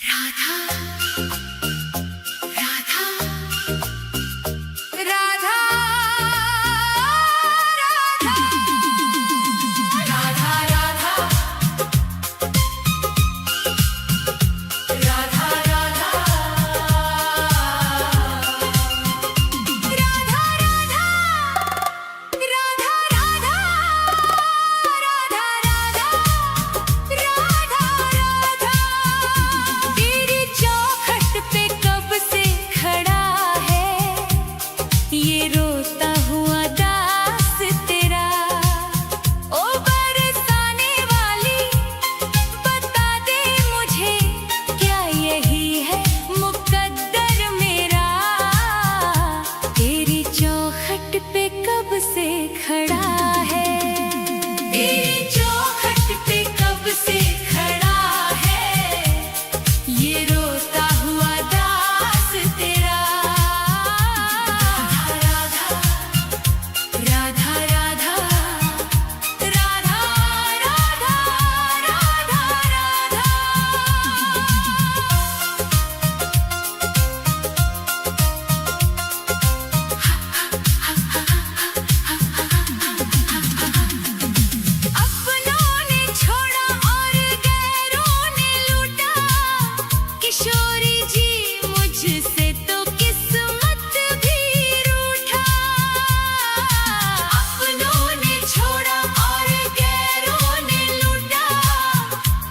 राधा राधा राधा राधा राधा राधा राधा तेरी चौखट पे कब से खड़ा है ये रोता हुआ दास तेरा। ओ बरसाने वाली बता दे मुझे क्या यही है मुकद्दर मेरा। तेरी चौखट पे कब से खड़ा है, तेरी चौखट पे कब से खड़ा है ये रोता हुआ दास तेरा। राधा राधा राधा राधा राधा राधा राधा अपनों ने छोड़ा और गैरों ने लूटा, किशोरी जी मुझसे तो किस्मत भी रूठा। अपनों ने छोड़ा और गैरों ने लूटा,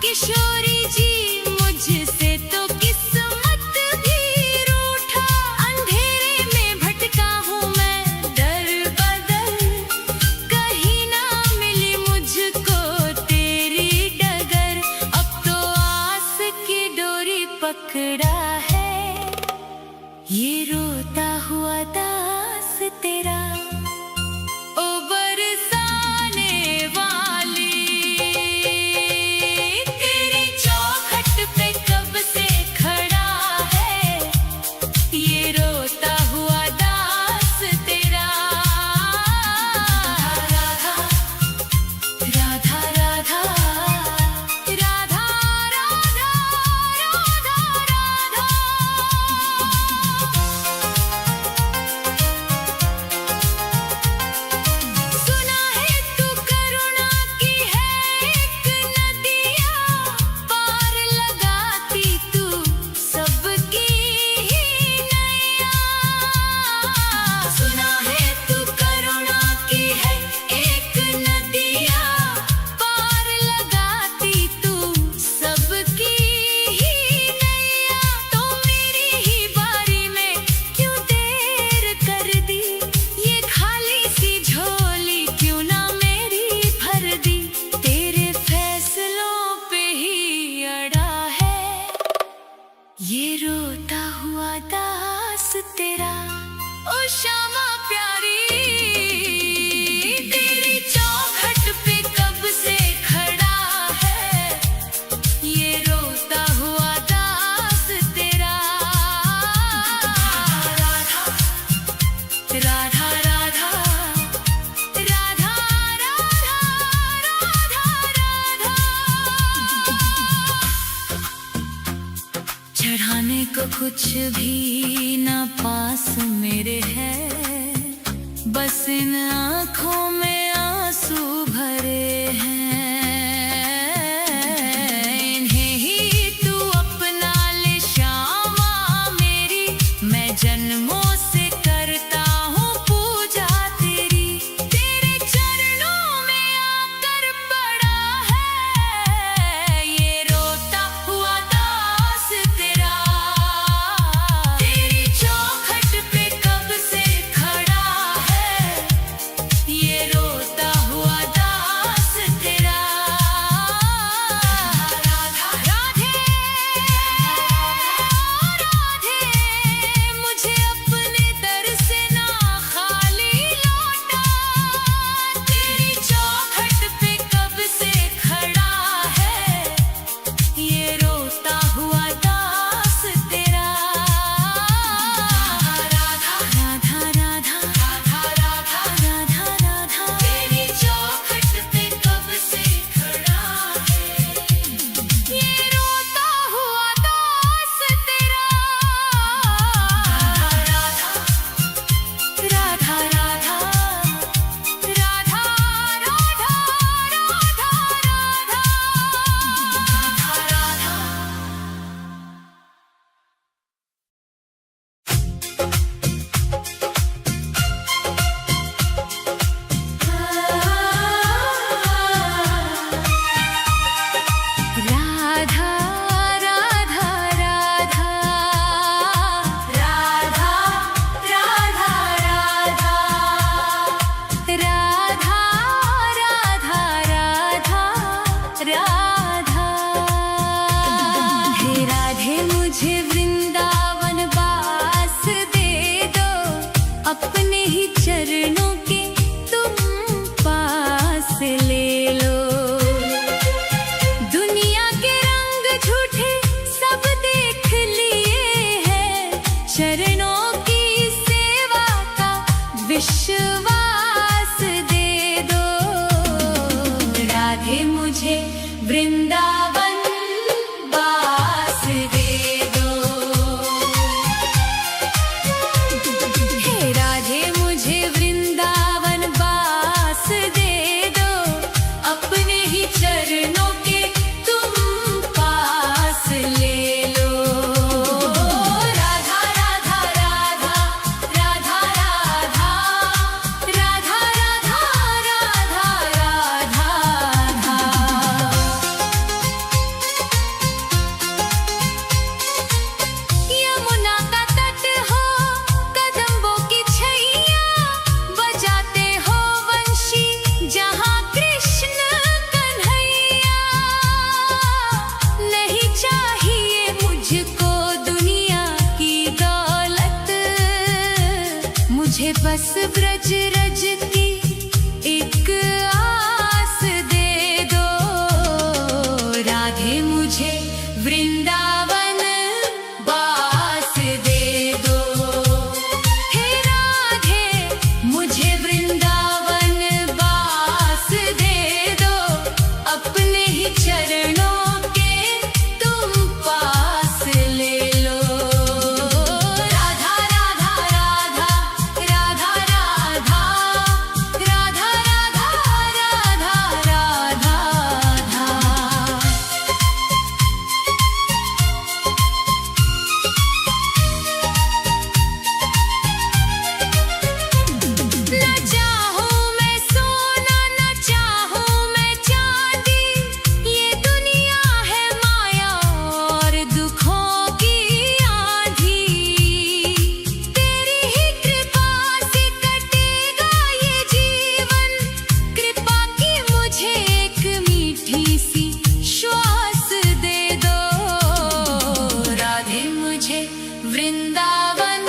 किशोरी जी मुझसे तो किस्मत भी रूठा। अंधेरे में भटका हूँ मैं दर बदर, कहीं ना मिली मुझको तेरी डगर। अब तो आस की डोरी पकड़ा है ये रोता हुआ दास तेरा। ओ बरसाने वाली तेरी चौखट पे कब से खड़ा है ये रोता हुआ दास तेरा। राधा राधा राधा राधा राधा राधा सुना है तू करुणा की है एक नदिया, पार लगाती तू सबकी ही नैया। सुना है तू करुणा की है एक नदिया, पार लगाती तू सबकी ही नैया। तो मेरी ही बारी में क्यों देर कर दी, ये खाली सी झोली क्यों ना मेरी भर दी। तेरे फैसलों पे ही अड़ा है ये रोता हुआ दास तेरा। ओ श्यामा प्यारी तेरी चौखट पे कब से खड़ा है ये रोता हुआ दास तेरा। राधा राधा राधा राधा राधा चढ़ाने को कुछ भी ना पास मेरे है, बस इन आँखों में आंसू भरे हैं। इन्हें ही तू अपना ले श्यामा मेरी, मैं जन्मों से करता हूँ पूजा तेरी। तेरे चरणों में आकर पड़ा है ये रोता हुआ दास तेरा। तेरी चौखट पे कब से खड़ा है ये रोता बस ब्रज रज की एक आस दे दो। राधे मुझे वृंदावन बास दे दो। हे राधे मुझे वृंदावन बास दे दो। अपने ही चरणों के तुम पास ले लो। राधा राधा राधा राधा राधा राधा राधा राधा राधा। न चाहूं मैं सोना न चाहूं मैं चांदी, ये दुनिया है माया और दुखों की आंधी। तेरी ही कृपा से कटेगा ये जीवन। कृपा की मुझे एक मीठी सी श्वास दे दो। राधे मुझे वृंदावन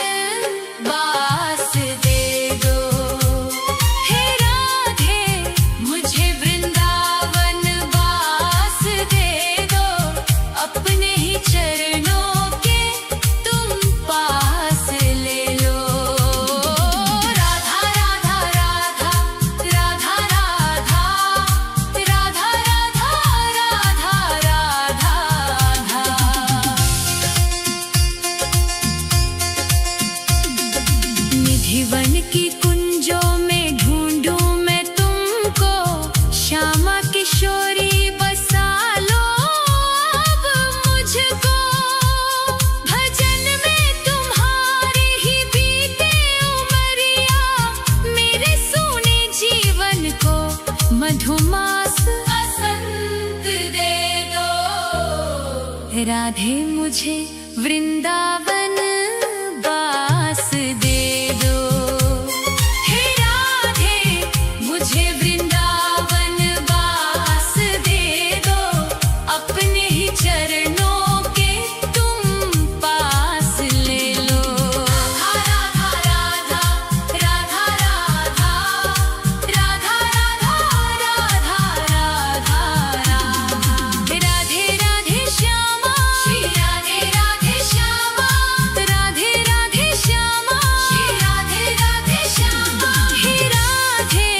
बास दे दो। हे राधे मुझे वृंदावन बास दे दो। अपने ही चरणों के तुम पास ले लो। राधा राधा राधा राधा राधा राधा राधा राधा राधा। निधिवन की कुंजों में ढूंढूं मैं तुमको। श्यामा किशोरी बसा लो अब मुझको। भजन में तुम्हारे ही बीते उमरिया। मेरे सोने जीवन को मधुमास बसंत दे दो। राधे मुझे वृंदावन बास दे दो। हे राधे मुझे वृंदावन बास दे दो। अपने ही चरणों के तुम पास ले लो। राधा राधा राधा राधा राधा राधा राधा राधा राधा। राधे राधे श्यामा श्री राधे राधे श्यामा। राधे राधे श्यामा श्री राधे राधे श्यामा। हे राधे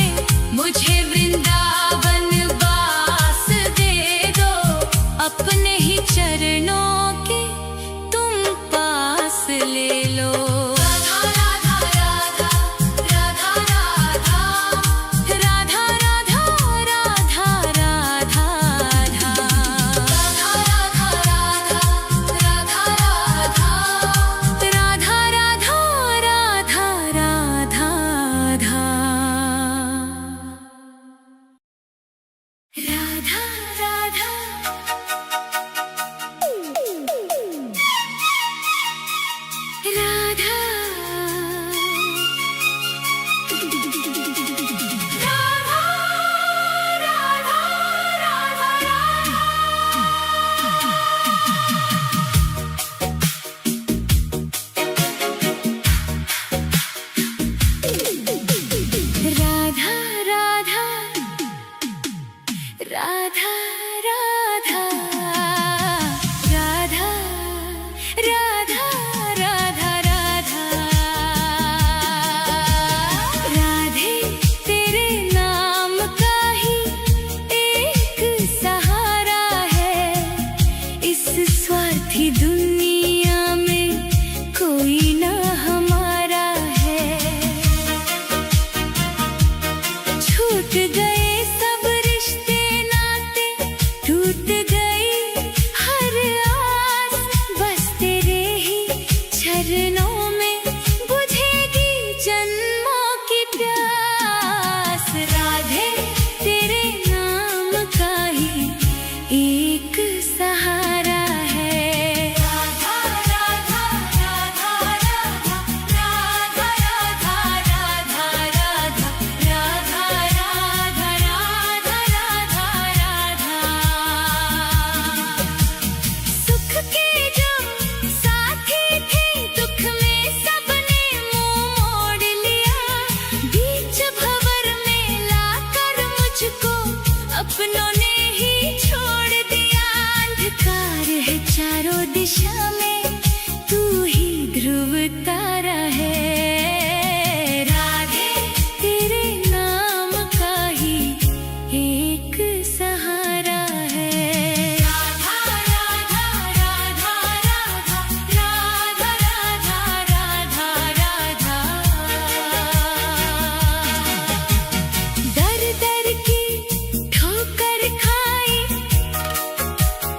मुझे वृंदावन बास दे दो। अपने ही चरणों के तुम पास ले लो। राधा राधा राधा राधा राधा राधा राधा राधा राधा राधा राधा राधा राधा एक सहारा है। चारों दिशा में तू ही ध्रुव तारा है। राधे तेरे नाम का ही एक सहारा है। राधा राधा राधा राधा राधा राधा राधा राधा। दर दर की ठोकर खाई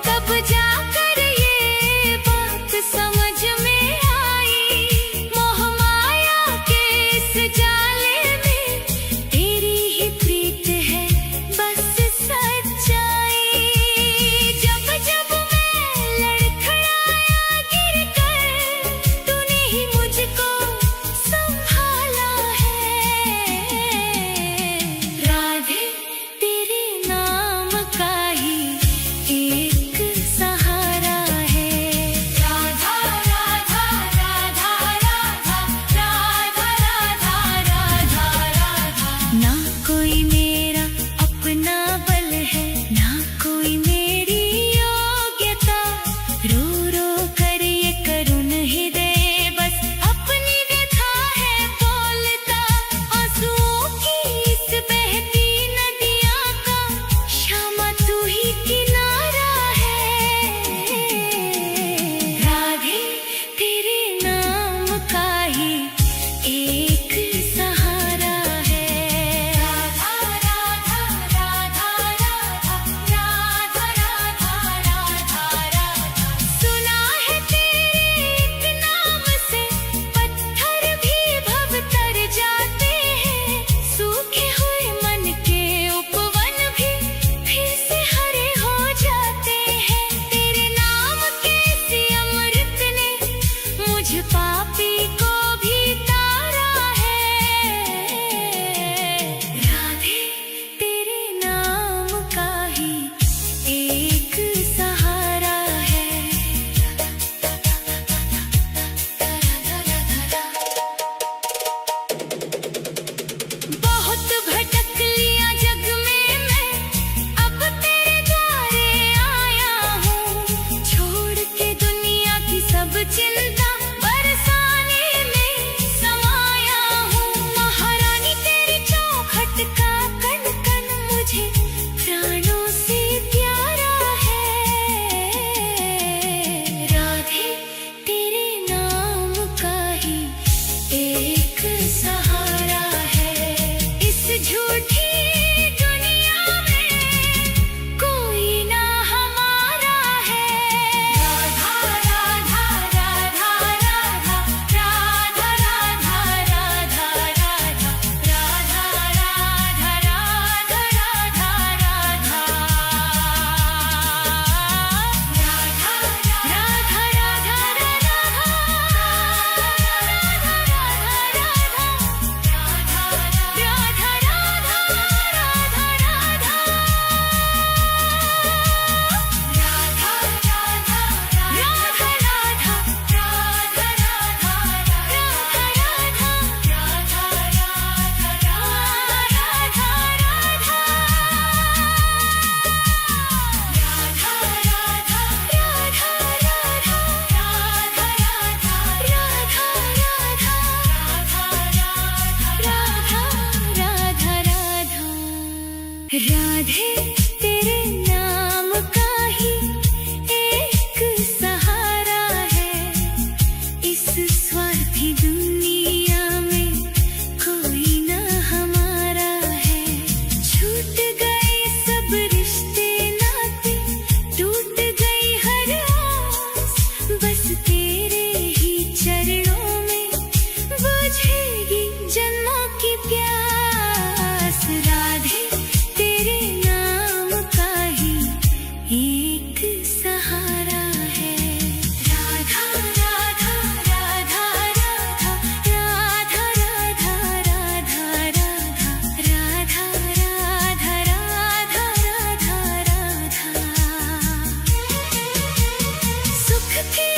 तब जाकर ये बात समझ में आई। मोह माया के इस जाले में तेरी ही प्रीत है बस सच्चाई। जब जब मैं लड़खड़ाया गिर कर तूने ही मुझको संभाला है। राधे तेरे नाम का ही एक सहारा है। राधा राधा राधा राधा राधा राधा राधा। ना कोई मेरा अपना बल है ना कोई मेरी योग्यता। रो रो कर ये करुण हृदय बस अपनी व्यथा है बोलता। आंसुओं की इस बहती नदियाँ का श्यामा तू ही किनारा है। राधे तेरे नाम का ही एक सहारा है। राधा राधा राधा राधा राधा राधा राधा। सुना है तेरे एक नाम से पत्थर भी भव तर जाते हैं। सूखे हुए मन के उपवन भी फिर से हरे हो जाते हैं। तेरे नाम के इसी अमृत ने मुझ पापी को भी तारा है। राधे तेरे नाम का ही एक सहारा है। बहुत भटक लिया जग में मैं अब तेरे द्वारे आया हूँ। छोड़ के दुनिया की सब चिंता बरसाने में समाया हूँ। महारानी तेरी चौखट का कण कण मुझे प्राणों से प्यारा है। राधे तेरे नाम का ही एक सहारा है। इस झूठी दुनिया में कोई ना हमारा है। राधा राधा राधा राधा राधा राधा राधा राधा राधा राधा राधा राधा राधा। राधे तेरे नाम का ही एक सहारा है। इस स्वार्थी दुनिया में कोई ना हमारा है। छूट गए सब रिश्ते नाते टूट गई हर आस। बस तेरे ही चरणों में बुझेगी जन्मों की प्यास। राधे तेरे नाम का ही एक सहारा है। राधा राधा राधा राधा राधा राधा राधा राधा राधा राधा राधा राधा राधा। सुख के